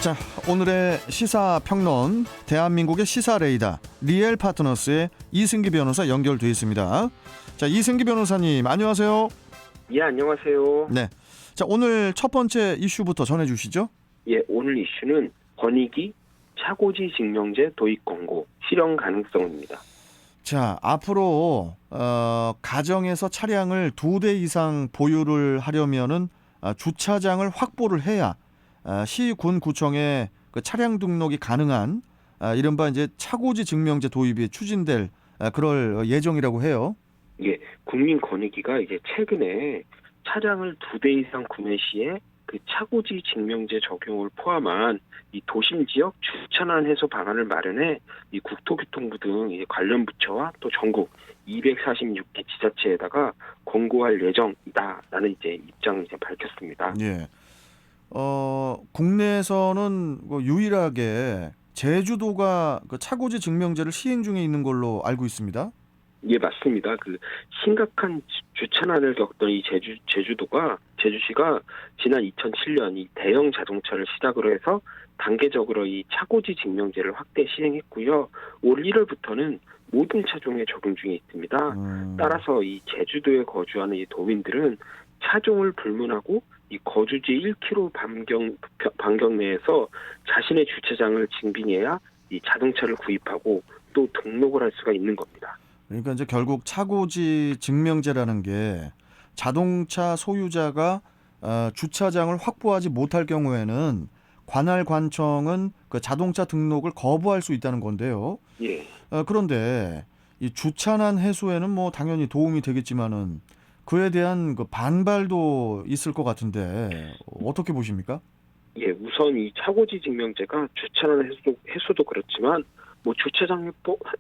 자, 오늘의 시사평론, 대한민국의 시사레이더 리엘 파트너스의 이승기 변호사 연결돼 있습니다. 자, 이승기 변호사님 안녕하세요. 예, 안녕하세요. 네. 자, 오늘 첫 번째 이슈부터 전해주시죠. 예, 오늘 이슈는 권익위 차고지 증명제 도입 권고 실현 가능성입니다. 자, 앞으로 가정에서 차량을 2대 이상 보유를 하려면은 주차장을 확보를 해야 시, 군, 구청에 그 차량 등록이 가능한 이른바 이제 차고지 증명제 도입이 추진될 그럴 예정이라고 해요. 예, 국민권익위가 이제 최근에 차량을 2대 이상 구매 시에 그 차고지 증명제 적용을 포함한 이 도심 지역 주차난 해소 방안을 마련해 이 국토교통부 등 이제 관련 부처와 또 전국 246개 지자체에다가 권고할 예정이다라는 이제 입장을 이제 밝혔습니다. 예. 국내에서는 유일하게 제주도가 그 차고지 증명제를 시행 중에 있는 걸로 알고 있습니다. 예, 맞습니다. 그 심각한 주차난을 겪던 이 제주시가 지난 2007년 이 대형 자동차를 시작으로 해서 단계적으로 이 차고지 증명제를 확대 시행했고요. 올 1월부터는 모든 차종에 적용 중에 있습니다. 따라서 이 제주도에 거주하는 이 도민들은 차종을 불문하고 이 거주지 1km 반경 내에서 자신의 주차장을 증빙해야 이 자동차를 구입하고 또 등록을 할 수가 있는 겁니다. 그러니까 이제 결국 차고지 증명제라는 게 자동차 소유자가 주차장을 확보하지 못할 경우에는 관할 관청은 그 자동차 등록을 거부할 수 있다는 건데요. 예. 그런데 이 주차난 해소에는 뭐 당연히 도움이 되겠지만은 그에 대한 그 반발도 있을 것 같은데 어떻게 보십니까? 예, 우선 이 차고지 증명제가 주차난 해소도 그렇지만 뭐 주차장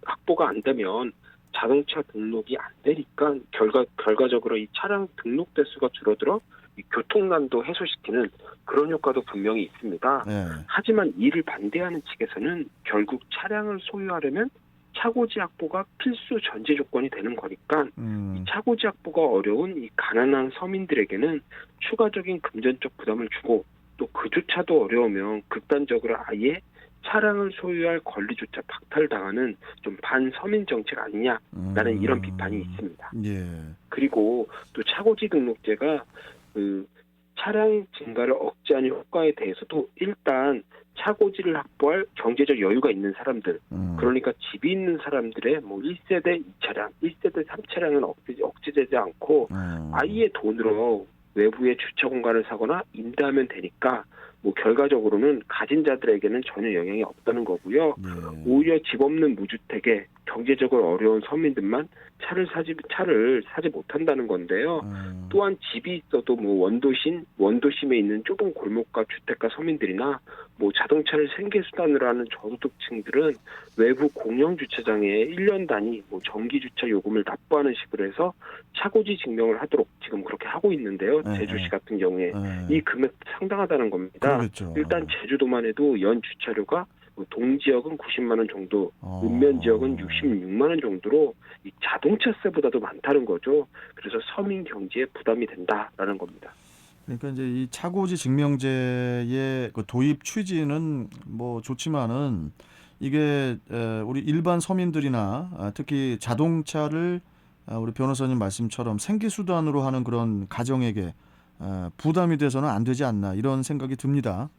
확보가 안 되면 자동차 등록이 안 되니까 결과적으로 이 차량 등록 대수가 줄어들어 이 교통난도 해소시키는 그런 효과도 분명히 있습니다. 네. 하지만 이를 반대하는 측에서는 결국 차량을 소유하려면 차고지 확보가 필수 전제 조건이 되는 거니까 이 차고지 확보가 어려운 이 가난한 서민들에게는 추가적인 금전적 부담을 주고 또 그조차도 어려우면 극단적으로 아예 차량을 소유할 권리조차 박탈당하는 좀 반서민 정책 아니냐라는 이런 비판이 있습니다. 예. 그리고 또 차고지 등록제가 그 차량 증가를 억제하는 효과에 대해서도 일단 차고지를 확보할 경제적 여유가 있는 사람들, 그러니까 집이 있는 사람들의 뭐 1세대 2차량, 1세대 3차량은 억제되지 않고 아예 돈으로 외부에 주차 공간을 사거나 임대하면 되니까 뭐 결과적으로는 가진 자들에게는 전혀 영향이 없다는 거고요. 오히려 집 없는 무주택에 경제적으로 어려운 서민들만 차를 사지 못한다는 건데요. 또한 집이 있어도 뭐 원도심에 있는 좁은 골목가 주택가 서민들이나 뭐 자동차를 생계 수단으로 하는 저소득층들은 외부 공영 주차장에 1년 단위 뭐 정기 주차 요금을 납부하는 식으로 해서 차고지 증명을 하도록 지금 그렇게 하고 있는데요. 제주시 같은 경우에 이 금액 상당하다는 겁니다. 그러겠죠. 일단 제주도만 해도 연 주차료가 동지역은 90만 원 정도, 읍면 지역은 66만 원 정도로 이 자동차세보다도 많다는 거죠. 그래서 서민 경제에 부담이 된다라는 겁니다. 그러니까 이제 이 차고지 증명제의 그 도입 취지는 뭐 좋지만은 이게 우리 일반 서민들이나 특히 자동차를 우리 변호사님 말씀처럼 생계 수단으로 하는 그런 가정에게 부담이 돼서는 안 되지 않나 이런 생각이 듭니다.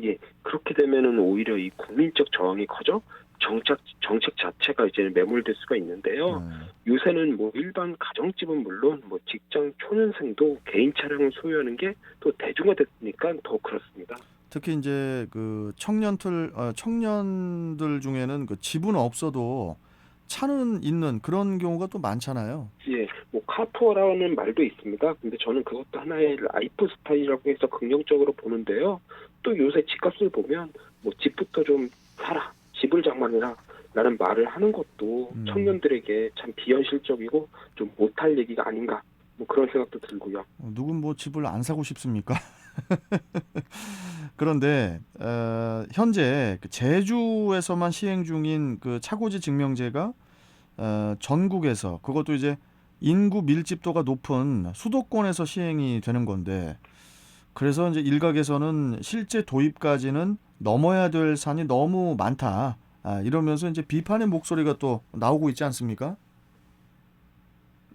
예, 그렇게 되면은 오히려 이 국민적 저항이 커져 정책 자체가 이제 매몰될 수가 있는데요. 요새는 뭐 일반 가정집은 물론 뭐 직장 초년생도 개인 차량을 소유하는 게 또 대중화됐으니까 더 그렇습니다. 특히 이제 그 청년들 중에는 그 집은 없어도 차는 있는 그런 경우가 또 많잖아요. 예, 뭐 카푸어라는 말도 있습니다. 근데 저는 그것도 하나의 라이프 스타일이라고 해서 긍정적으로 보는데요. 또 요새 집값을 보면 뭐 집부터 좀 사라, 집을 장만해라 라는 말을 하는 것도 청년들에게 참 비현실적이고 좀 못할 얘기가 아닌가 뭐 그런 생각도 들고요. 누군 뭐 집을 안 사고 싶습니까? 그런데 현재 그 제주에서만 시행 중인 그 차고지 증명제가 전국에서 그것도 이제 인구 밀집도가 높은 수도권에서 시행이 되는 건데 그래서 이제 일각에서는 실제 도입까지는 넘어야 될 산이 너무 많다. 이러면서 이제 비판의 목소리가 또 나오고 있지 않습니까?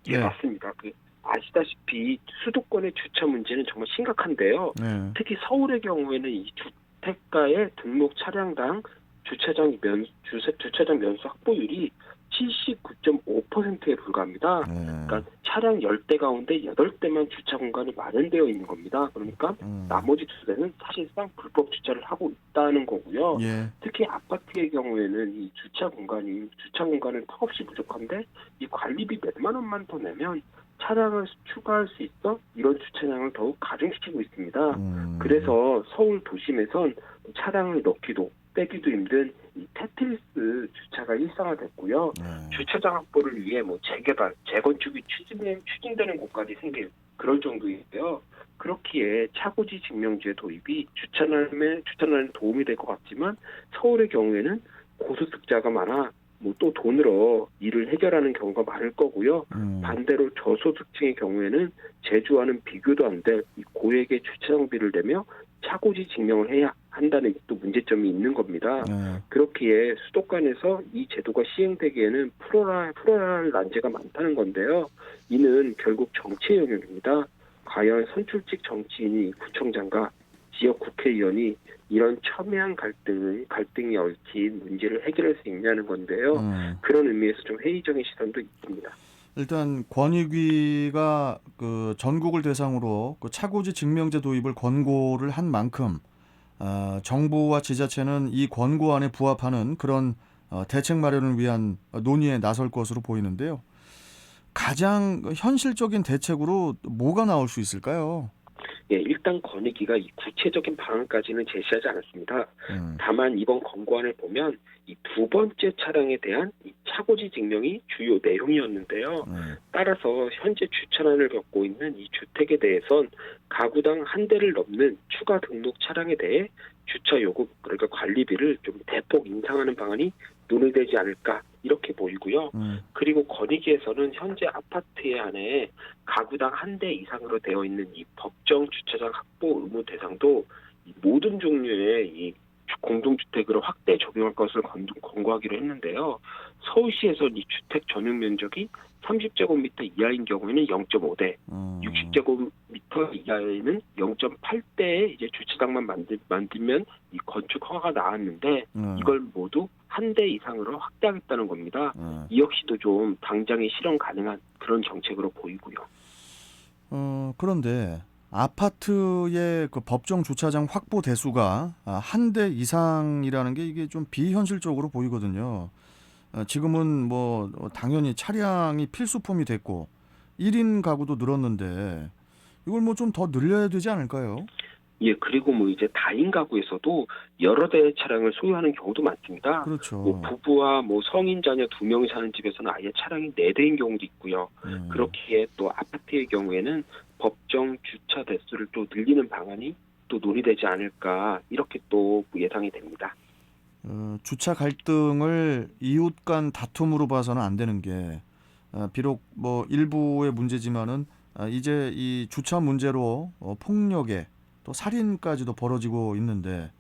예, 네. 맞습니다. 아시다시피 수도권의 주차 문제는 정말 심각한데요. 네. 특히 서울의 경우에는 이 주택가의 등록 차량당 주차장 면수 확보율이 79.5%에 불과합니다. 네. 그러니까 차량 10대 가운데 8대만 주차 공간이 마련되어 있는 겁니다. 그러니까 나머지 2대는 사실상 불법 주차를 하고 있다는 거고요. 예. 특히 아파트의 경우에는 이 주차 공간은 턱없이 부족한데 이 관리비 몇만 원만 더 내면 차량을 추가할 수 있어 이런 주차량을 더욱 가중시키고 있습니다. 그래서 서울 도심에선 차량을 넣기도 빼기도 힘든 이 테트리스 주차가 일상화됐고요. 주차장 확보를 위해 재개발, 재건축이 추진되는 곳까지 생길 그럴 정도인데요. 그렇기에 차고지 증명제 도입이 주차난에 도움이 될 것 같지만 서울의 경우에는 고소득자가 많아 또 돈으로 일을 해결하는 경우가 많을 거고요. 반대로 저소득층의 경우에는 제주와는 비교도 안 될 고액의 주차장비를 내며 차고지 증명을 해야 한다는 또 문제점이 있는 겁니다. 그렇기에 수도권에서 이 제도가 시행되기에는 풀어야 난제가 많다는 건데요. 이는 결국 정치의 영역입니다. 과연 선출직 정치인이 구청장과 지역 국회의원이 이런 첨예한 갈등이 얽힌 문제를 해결할 수 있냐는 건데요. 그런 의미에서 좀 회의적인 시선도 있습니다. 일단 권익위가 그 전국을 대상으로 그 차고지 증명제 도입을 권고를 한 만큼 정부와 지자체는 이 권고안에 부합하는 그런 대책 마련을 위한 논의에 나설 것으로 보이는데요. 가장 현실적인 대책으로 뭐가 나올 수 있을까요? 예, 일단 권익위가 이 구체적인 방안까지는 제시하지 않았습니다. 다만 이번 권고안을 보면 이 두 번째 차량에 대한 이 차고지 증명이 주요 내용이었는데요. 따라서 현재 주차난을 겪고 있는 이 주택에 대해선 가구당 한 대를 넘는 추가 등록 차량에 대해 주차 요금, 그러니까 관리비를 좀 대폭 인상하는 방안이 논의되지 않을까 이렇게 보이고요. 그리고 권익위에서는 현재 아파트에 한해 가구당 한 대 이상으로 되어 있는 이 법정 주차장 확보 의무 대상도 이 모든 종류의 이 공동주택으로 확대 적용할 것을 권고하기로 했는데요. 서울시에서 이 주택 전용 면적이 30제곱미터 이하인 경우에는 0.5대, 60제곱미터 이하에는 0.8대의 이제 주차장만 만들면 이 건축 허가가 나왔는데 이걸 모두 한 대 이상으로 확대하겠다는 겁니다. 이 역시도 좀 당장에 실현 가능한 그런 정책으로 보이고요. 그런데 아파트의 그 법정 주차장 확보 대수가 한 대 이상이라는 게 이게 좀 비현실적으로 보이거든요. 지금은 당연히 차량이 필수품이 됐고 1인 가구도 늘었는데 이걸 좀 더 늘려야 되지 않을까요? 예, 그리고 이제 다인 가구에서도 여러 대의 차량을 소유하는 경우도 많습니다. 그렇죠. 부부와 성인 자녀 2명이 사는 집에서는 아예 차량이 4대인 경우도 있고요. 그렇기에 또 아파트의 경우에는 법정 주차 대수를 또 늘리는 방안이 또 논의되지 않을까 이렇게 또 예상이 됩니다. 주차 갈등을 이웃 간 다툼으로 봐서는 안 되는 게 비록 일부의 문제지만은 이제 이 주차 문제로 폭력에 또 살인까지도 벌어지고 있는데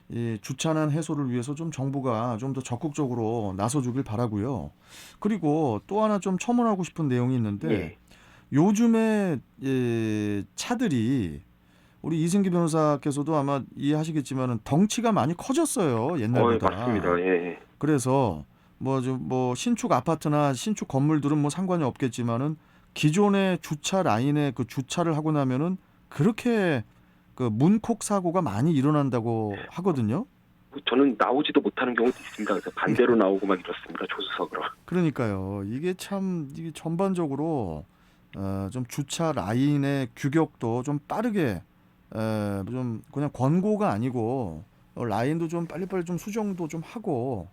이 주차난 해소를 위해서 좀 정부가 좀 더 적극적으로 나서주길 바라고요. 그리고 또 하나 좀 첨언하고 싶은 내용이 있는데 예. 요즘에 차들이 우리 이승기 변호사께서도 아마 이해하시겠지만은 덩치가 많이 커졌어요, 옛날보다. 맞습니다. 예. 그래서 신축 아파트나 신축 건물들은 상관이 없겠지만은 기존의 주차 라인에 그 주차를 하고 나면은 그렇게 그 문콕 사고가 많이 일어난다고 하거든요. 저는 나오지도 못하는 경우도 있습니다. 그래서 반대로 나오고 막 이렇습니다. 조수석으로. 그러니까요. 이게 전반적으로 좀 주차 라인의 규격도 좀 빠르게 좀 그냥 권고가 아니고 라인도 좀 빨리빨리 좀 수정도 좀 하고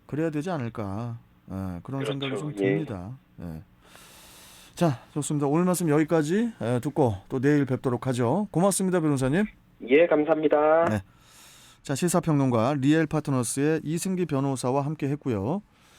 그래야 되지 않을까 그런 그렇죠. 생각이 좀 예. 듭니다. 예. 자, 좋습니다. 오늘 말씀 여기까지 듣고 또 내일 뵙도록 하죠. 고맙습니다, 변호사님. 예, 감사합니다. 네. 자, 시사평론가 리엘 파트너스의 이승기 변호사와 함께 했고요.